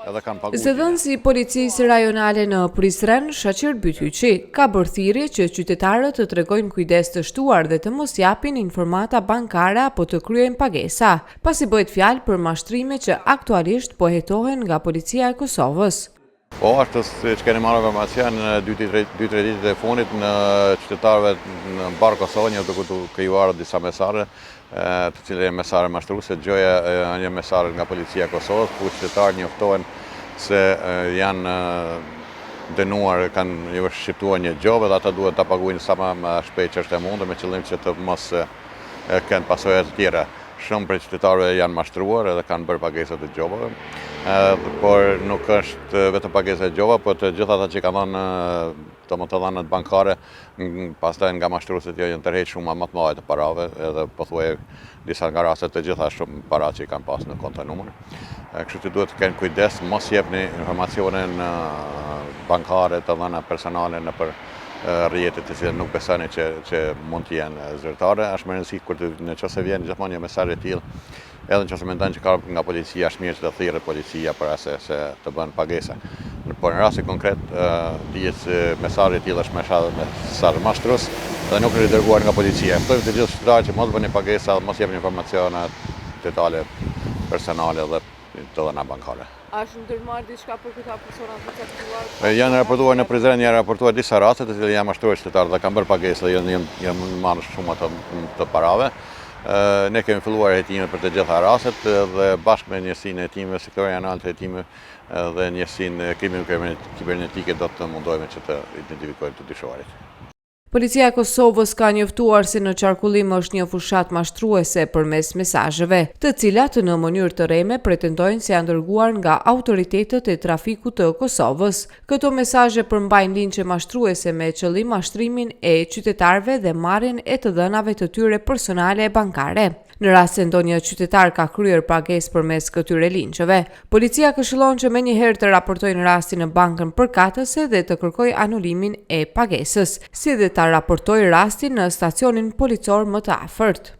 edhe kanë paguar. Zëdhënësi i policisë rajonale në Prizren, Shaqir Bytyqi, ka bërë thirrje që qytetarët të tregojnë kujdes të shtuar dhe të mos japin informata bankare apo të kryejnë pagesa, pasi bëhet fjalë për mashtrime që aktualisht po hetohen nga policia e Kosovës. Po, ashtu që keni marrë informacion në 2-3 ditët e fundit në qytetarëve në barë Kosovë një duke të krijuar disa mesazhe, të cilë janë mesazhe mashtruese, gjoja një mesazh nga policia e Kosovës, ku qytetarët njoftohen se janë dënuar, kanë shqiptuar një gjobë dhe ata duhet ta paguajnë sa më shpejt që është e mundur me qëllim që të mos kenë pasoja të tjera. Shumë prej qytetarëve janë mashtruar edhe kanë bërë pagesa të gjobave, por nuk është vetëm pagesa e gjobave, por të gjitha ata që kanë dhënë të dhënat bankare, pastaj nga mashtruesit janë tërhequr shumë më të mëdha të parave, edhe pothuaj disa nga rastet të gjitha shumë para që i kanë pasur në konta numër. Kështu që duhet të kenë kujdes, mos jepni informacione bankare të dhëna personale nëpër rrjetet të cilat nuk besoni që mund të jenë zyrtare. Është më rëndësishme kur nëse vjen gjithmonë një mesazh i tillë, edhe nëse mendon që ka nga policia, është mirë që të thirrët policia për se të bën pagesa. Por në rastin konkret, dihet se mesazhi i tillë është mesazh mashtrues dhe nuk është i dërguar nga policia. Ftojmë të gjithë qytetarët që mos bëni pagesa, mos japni informacione detale personale dhe të dhëna bankare. A është ndërmarrë diçka për këta persona të caktuar? Janë raportuar në Prizren, janë raportuar disa raste të cilat janë mashtruar qytetarë dhe kanë bërë pagesa, janë marrë shumë të parave. Ne kemi filluar hetimet për të gjitha rastet dhe bashkë me njësinë e hetimeve sektoriale të hetimeve dhe njësinë e krimeve kibernetike do të mundohemi që të identifikojmë të dyshuarit. Policia e Kosovës ka njoftuar se në qarkullim është një fushat mashtruese përmes mesazheve, të cilat në mënyrë të rreme pretendojnë se janë dërguar nga autoritetet e trafikut të Kosovës. Këto mesazhe përmbajnë linqe mashtruese me qëllim mashtrimin e qytetarëve dhe marrjen e të dhënave të tyre personale e bankare. Në rast se ndonjë qytetar ka kryer pagesë përmes këtyre linqeve, policia këshillon që menjëherë të raportojë rastin në bankën përkatëse dhe të kërkojë anulimin e pagesës, si dhe ta raportojë rastin në stacionin policor më të afërt.